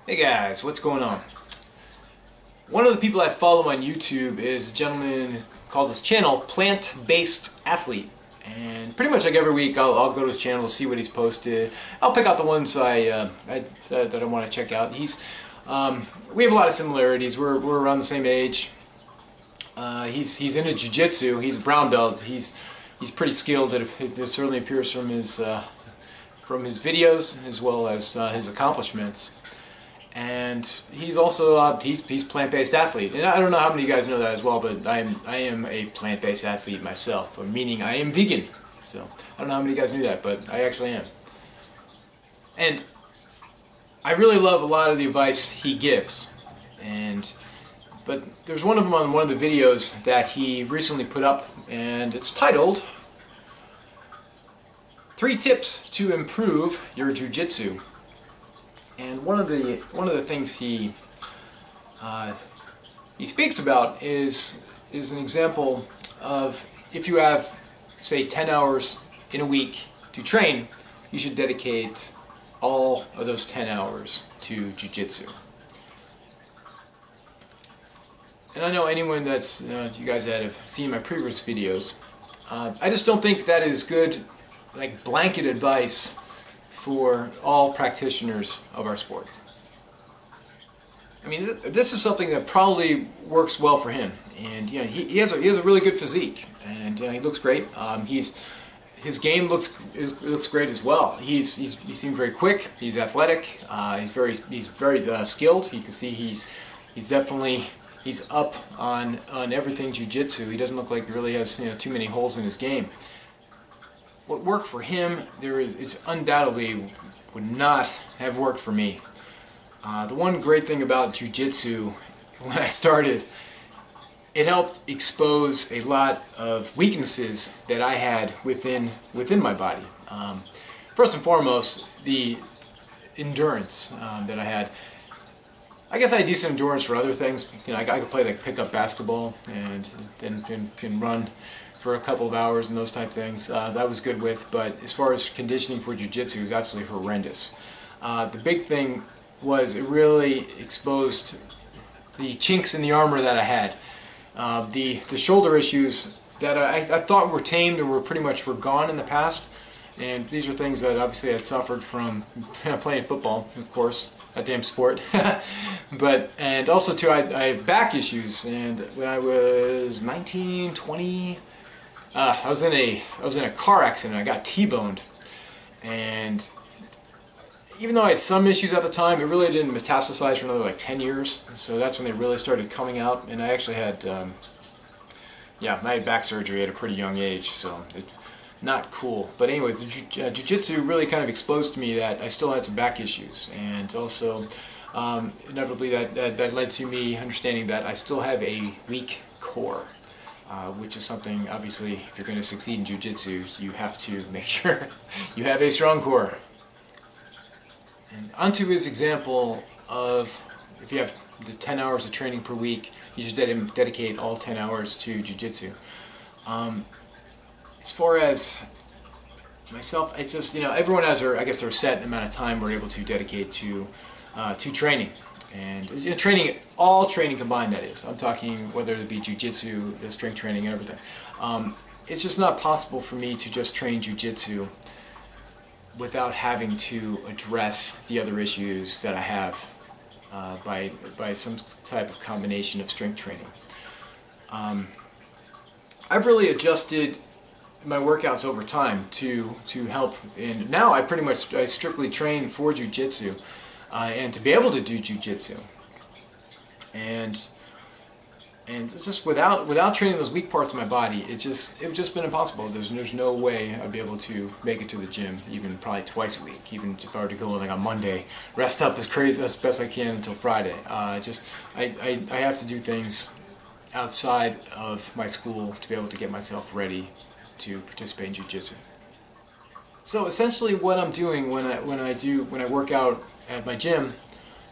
Hey guys, what's going on? One of the people I follow on YouTube is a gentleman who calls his channel Plant-Based Athlete. And pretty much like every week I'll go to his channel to see what he's posted. I'll pick out the ones that I want to check out. We have a lot of similarities. We're around the same age. He's into Jiu Jitsu. He's a brown belt. He's pretty skilled. It certainly appears from his videos as well as his accomplishments. And he's also he's plant-based athlete, and I don't know how many of you guys know that as well, but I am a plant-based athlete myself, meaning I am vegan. So I don't know how many of you guys knew that, but I actually am. And I really love a lot of the advice he gives, but there's one of them on one of the videos that he recently put up, and it's titled 3 Tips to Improve Your Jiu Jitsu. And one of the things he speaks about is an example of, if you have, say, 10 hours in a week to train, you should dedicate all of those 10 hours to Jiu-Jitsu. And I know anyone that's you guys that have seen my previous videos, I just don't think that is good, like, blanket advice for all practitioners of our sport. I mean, this is something that probably works well for him, and you know, he has a really good physique, and he looks great. His game looks great as well. He seems very quick. He's athletic. He's very skilled. You can see he's definitely up on everything jiu-jitsu. He doesn't look like he really has too many holes in his game. What worked for him, it's undoubtedly would not have worked for me. The one great thing about jiu-jitsu, when I started, it helped expose a lot of weaknesses that I had within my body. First and foremost, the endurance that I had. I guess I had decent endurance for other things. You know, I could play like pickup basketball and then can run for a couple of hours and those type of things. That was good with, but as far as conditioning for jiu-jitsu, it was absolutely horrendous. The big thing was it really exposed the chinks in the armor that I had. The shoulder issues that I thought were tamed and were gone in the past, and these are things that obviously I'd suffered from playing football, of course, that damn sport. And also too, I had back issues, and when I was 19, 20, I was in a car accident. I got T-boned, and even though I had some issues at the time, it really didn't metastasize for another like 10 years. So that's when they really started coming out, and I actually had I had back surgery at a pretty young age, so not cool. But anyways, the jiu-jitsu really kind of exposed to me that I still had some back issues, and also inevitably that led to me understanding that I still have a weak core. Which is something, obviously, if you're going to succeed in jiu-jitsu, you have to make sure you have a strong core. And onto his example of, if you have the 10 hours of training per week, you should dedicate all 10 hours to jiu-jitsu. As far as myself, it's just, everyone has their set amount of time we're able to dedicate to training. And all training combined, that is. I'm talking whether it be jiu-jitsu, the strength training, and everything. It's just not possible for me to just train jiu-jitsu without having to address the other issues that I have by some type of combination of strength training. I've really adjusted my workouts over time to help, and now I strictly train for jiu-jitsu. And to be able to do jiu-jitsu, and just without training those weak parts of my body, it's just been impossible. There's no way I'd be able to make it to the gym, even probably twice a week. Even if I were to go like on Monday, rest up as best I can until Friday. I have to do things outside of my school to be able to get myself ready to participate in jiu-jitsu. So essentially, what I'm doing when I work out at my gym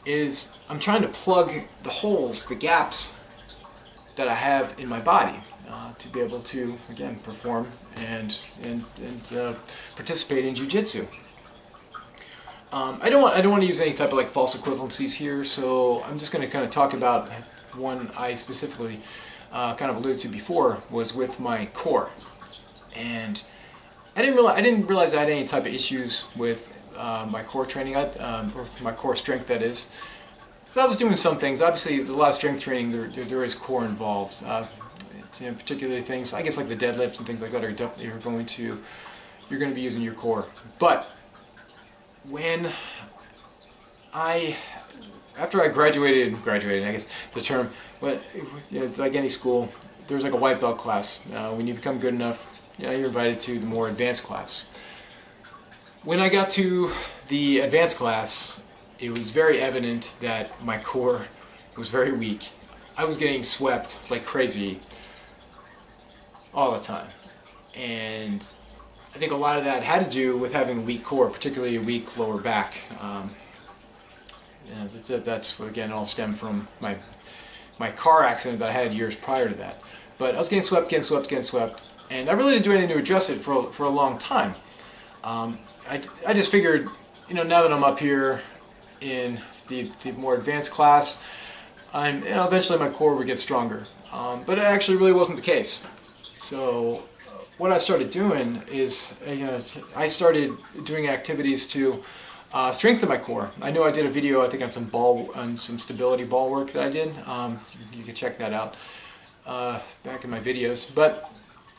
is I'm trying to plug the holes, the gaps that I have in my body to be able to, again, perform and participate in jiu-jitsu. I don't want to use any type of like false equivalencies here, so I'm just going to kind of talk about one I specifically kind of alluded to before, was with my core. And I didn't realize I had any type of issues with my core training, or my core strength, that is. So I was doing some things. Obviously, there's a lot of strength training. There is core involved. Particularly things, I guess, like the deadlifts and things like that are definitely you're going to be using your core. But when after I graduated, I guess the term, but it's like any school, there's like a white belt class. When you become good enough, you're invited to the more advanced class. When I got to the advanced class, it was very evident that my core was very weak. I was getting swept like crazy all the time, and I think a lot of that had to do with having a weak core, particularly a weak lower back. That's what, again, all stemmed from my car accident that I had years prior to that. But I was getting swept, and I really didn't do anything to address it for a long time. I just figured, now that I'm up here in the more advanced class, eventually my core would get stronger. But it actually really wasn't the case. So what I started doing is, I started doing activities to strengthen my core. I know I did a video, I think, on some stability ball work that I did. You can check that out back in my videos. But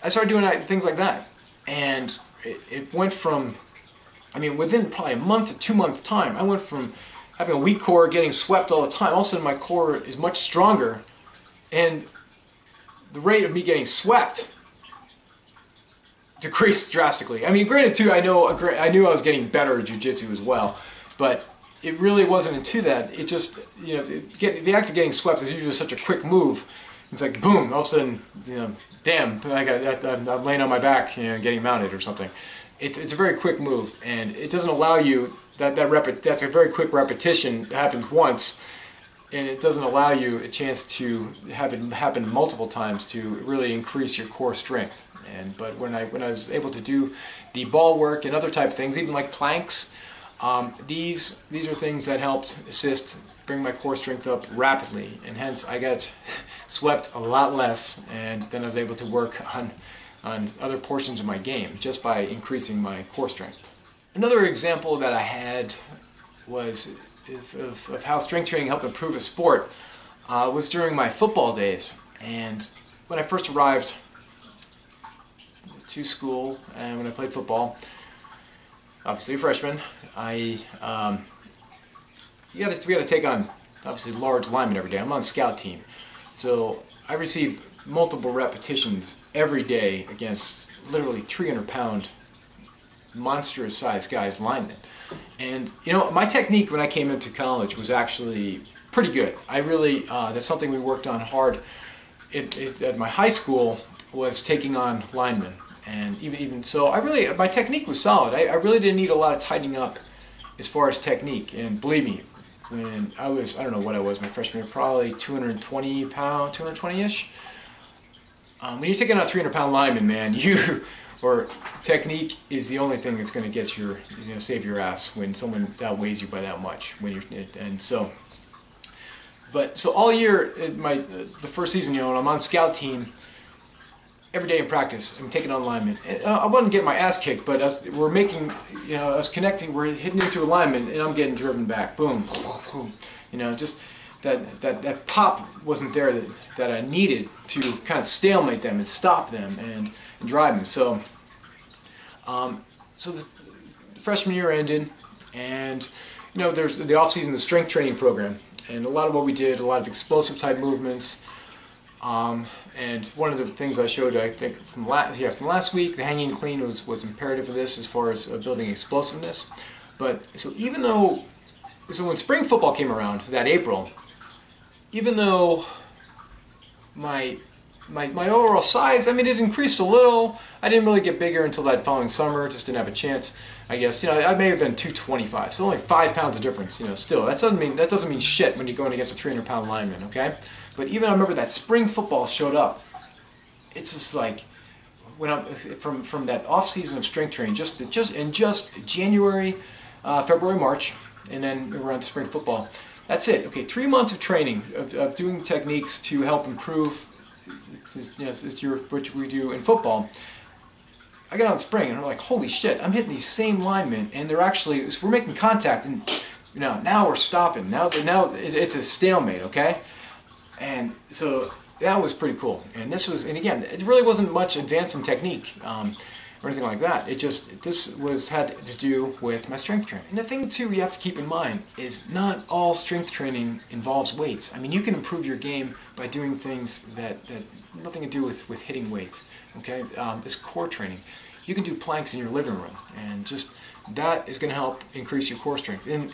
I started doing things like that, and it went from, within probably a month to 2 month time, I went from having a weak core, getting swept all the time. All of a sudden, my core is much stronger, and the rate of me getting swept decreased drastically. Granted too, I knew I was getting better at jiu-jitsu as well, but it really wasn't into that. It just, the act of getting swept is usually such a quick move. It's like boom, all of a sudden, damn, I'm laying on my back, getting mounted or something. It's a very quick move, and it doesn't allow you that's a very quick repetition that happens once, and it doesn't allow you a chance to have it happen multiple times to really increase your core strength. But when I was able to do the ball work and other type of things, even like planks, these are things that helped assist bring my core strength up rapidly, and hence I got swept a lot less, and then I was able to work on other portions of my game just by increasing my core strength. Another example that I had was of how strength training helped improve a sport was during my football days. And when I first arrived to school and when I played football, obviously a freshman, we got to take on obviously large linemen every day. I'm on scout team, so I received multiple repetitions every day against literally 300-pound monstrous sized guys, linemen. And my technique when I came into college was actually pretty good. I really that's something we worked on hard at my high school, was taking on linemen. And even so, my technique was solid. I really didn't need a lot of tightening up as far as technique. And believe me, when I don't know what I was my freshman year, probably 220 pound, 220-ish. When you're taking out 300-pound linemen, man, technique is the only thing that's going to get save your ass when someone outweighs you by that much. So all year, the first season, when I'm on scout team, every day in practice, I'm taking on linemen. I wasn't getting my ass kicked, but we're hitting into a lineman, and I'm getting driven back. Boom, boom. Just that pop wasn't there that I needed to kind of stalemate them and stop them and drive them. So the freshman year ended, and there's the off-season, the strength training program, and a lot of what we did, a lot of explosive type movements. And one of the things I showed, I think from last week, the hanging clean was imperative for this as far as building explosiveness. But so when spring football came around that April, even though my overall size, it increased a little. I didn't really get bigger until that following summer. Just didn't have a chance, I guess. I may have been 225, so only 5 pounds of difference. Still, that doesn't mean shit when you're going against a 300-pound lineman, okay? But even I remember that spring football showed up. It's just like when from that off season of strength training, just January February, March, and then we're on to spring football. That's it. Okay, 3 months of training, of doing techniques to help improve, what we do in football. I got out in spring and I'm like, holy shit, I'm hitting these same linemen, and they're actually, we're making contact, and now we're stopping. Now it's a stalemate, okay? And so that was pretty cool. And and again, it really wasn't much advanced in technique or anything like that. This had to do with my strength training. And the thing too you have to keep in mind is not all strength training involves weights. I mean, you can improve your game by doing things that nothing to do with hitting weights. Okay, this core training, you can do planks in your living room, and just that is going to help increase your core strength. And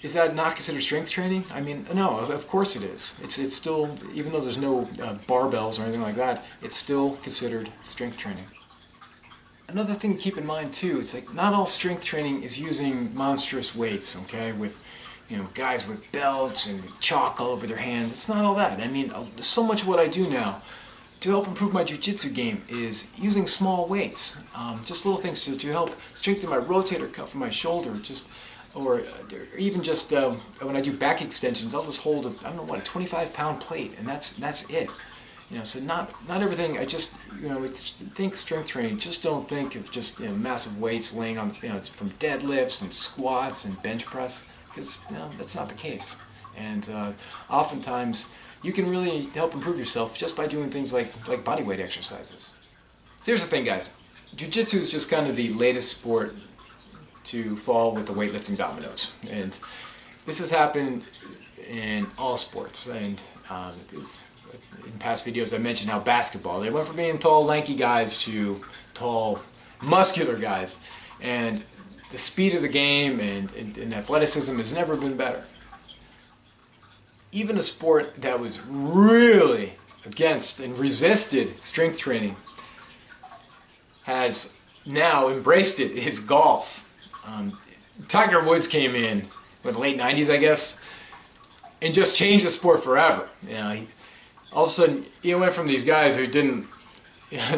is that not considered strength training? I mean, no, of course it is. It's still, even though there's no barbells or anything like that, it's still considered strength training. Another thing to keep in mind too, it's like not all strength training is using monstrous weights, okay, with guys with belts and chalk all over their hands. It's not all that. I mean, so much of what I do now to help improve my jiu-jitsu game is using small weights, just little things to help strengthen my rotator cuff in my shoulder, or even just when I do back extensions, I'll just hold I don't know what, a 25-pound plate, and that's it. So not everything. I just think strength training. Just don't think of just massive weights laying on from deadlifts and squats and bench press, because that's not the case. And oftentimes you can really help improve yourself just by doing things like body weight exercises. So here's the thing, guys. Jiu-jitsu is just kind of the latest sport to fall with the weightlifting dominoes, and this has happened in all sports. And in past videos I mentioned how basketball, they went from being tall, lanky guys to tall, muscular guys, and the speed of the game and athleticism has never been better. Even a sport that was really against and resisted strength training has now embraced it, is golf. Tiger Woods came in the late 90s, I guess, and just changed the sport forever. All of a sudden, he went from these guys who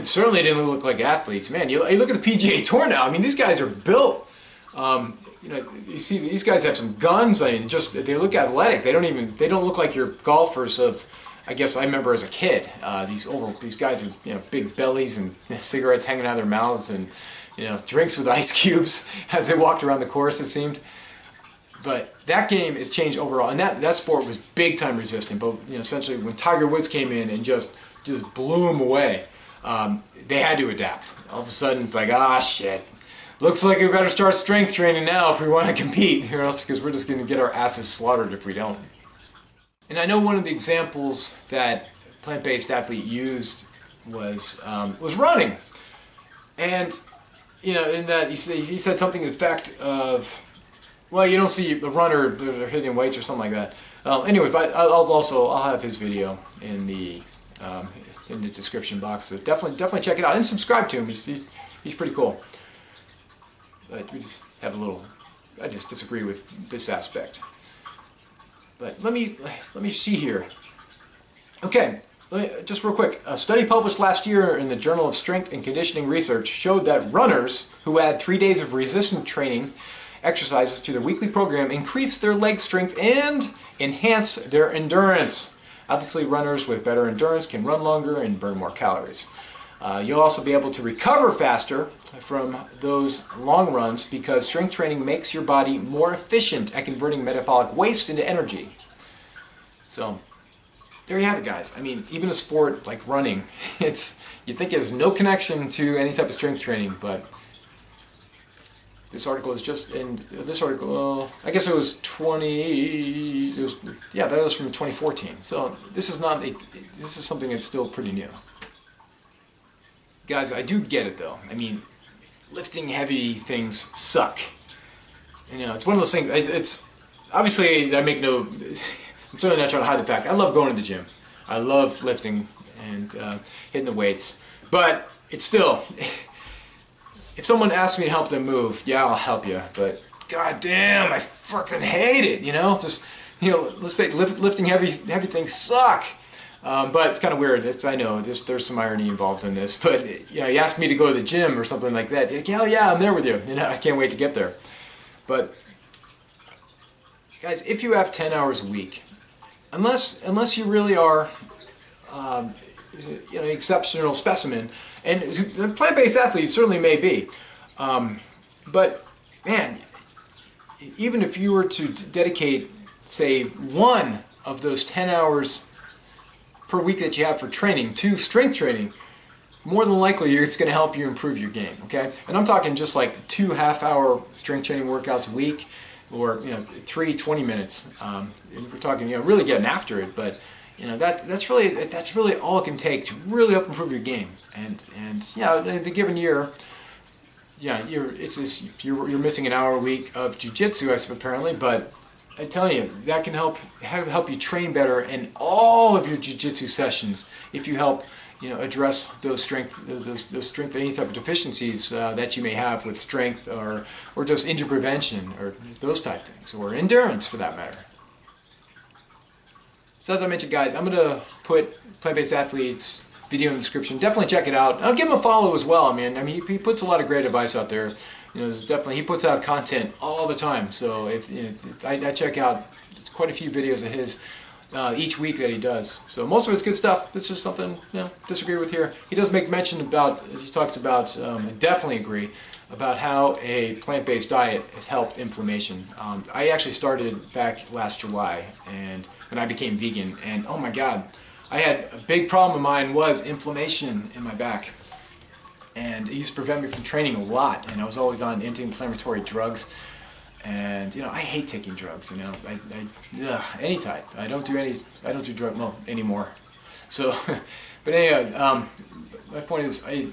certainly didn't look like athletes. Man, you look at the PGA Tour now. I mean, these guys are built. You see, these guys have some guns. I mean, they look athletic. They don't look like your golfers of, I guess I remember as a kid. These guys have big bellies and cigarettes hanging out of their mouths, and drinks with ice cubes as they walked around the course, it seemed. But that game has changed overall, and that sport was big time resistant. But essentially, when Tiger Woods came in and just blew them away, they had to adapt. All of a sudden, it's like, shit. Looks like we better start strength training now if we want to compete, or else, because we're just going to get our asses slaughtered if we don't. And I know one of the examples that Plantbased Athlete used was running, and in that he said something to the effect of, well, you don't see a runner hitting weights or something like that. Anyway, but I'll have his video in the description box, so definitely check it out and subscribe to him. He's pretty cool. But we just have I just disagree with this aspect. But let me see here. Okay, just real quick. A study published last year in the Journal of Strength and Conditioning Research showed that runners who add 3 days of resistance training exercises to their weekly program increase their leg strength and enhance their endurance. Obviously, runners with better endurance can run longer and burn more calories. You'll also be able to recover faster from those long runs because strength training makes your body more efficient at converting metabolic waste into energy. So there you have it, guys. I mean, even a sport like running, you think it has no connection to any type of strength training, but this article is just in this article. I guess it was that was from 2014. So this is something that's still pretty new. Guys, I do get it though. I mean, lifting heavy things suck. It's one of those things. It's obviously I'm certainly not trying to hide the fact. I love going to the gym. I love lifting and hitting the weights. But it's still, if someone asks me to help them move, yeah, I'll help you. But goddamn, I fucking hate it. Let's face it, lifting heavy things suck. But it's kind of weird. I know there's some irony involved in this. But you know, he asked me to go to the gym or something like that. Like, hell yeah, I'm there with you. You know, I can't wait to get there. But guys, if you have 10 hours a week, unless you really are, you know, exceptional specimen, and the plant-based athlete certainly may be, but man, even if you were to dedicate, say, one of those 10 hours per week that you have for training to strength training, more than likely it's going to help you improve your game. Okay, and I'm talking just like 2 half-hour strength training workouts a week, or you know, 3 20 minutes. And we're talking, you know, really getting after it, but you know, that's really all it can take to really help improve your game. And yeah, in the given year, yeah, you're missing an hour a week of jiu-jitsu, apparently, but I tell you, that can help you train better in all of your jiu-jitsu sessions if you help, you know, address those strength, any type of deficiencies that you may have with strength, or just injury prevention, or those type of things, or endurance for that matter. So as I mentioned, guys, I'm going to put Plant-Based Athlete's video in the description. Definitely check it out. I'll give him a follow as well. I mean, he puts a lot of great advice out there. You know, he puts out content all the time. So I check out quite a few videos of his each week that he does. So most of it's good stuff. This is something, you know, disagree with here. He does make mention about, he talks about, I definitely agree, about how a plant-based diet has helped inflammation. I actually started back last July, and when I became vegan, and oh my God, I had a big problem of mine was inflammation in my back. And it used to prevent me from training a lot, and I was always on anti-inflammatory drugs. And you know, I hate taking drugs. You know, any type. I don't do drug anymore. So, but anyway, my point is, he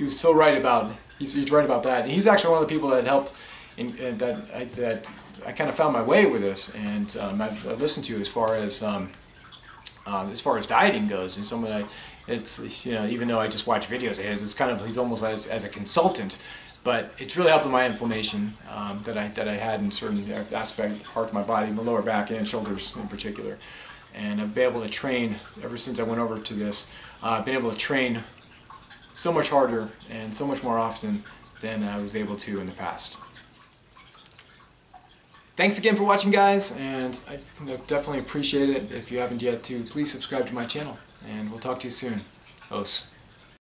was so right about. He's right about that. And he's actually one of the people that helped, that I kind of found my way with this, and I've listened to as far as dieting goes, and someone it's you know, even though I just watch videos of his, it's kind of, he's almost as a consultant, but it's really helped with my inflammation that I had in certain parts of my body, my lower back and shoulders in particular, and I've been able to train ever since I went over to this. I've been able to train so much harder and so much more often than I was able to in the past. Thanks again for watching, guys, and I definitely appreciate it. If you haven't yet, please subscribe to my channel, and we'll talk to you soon. Os.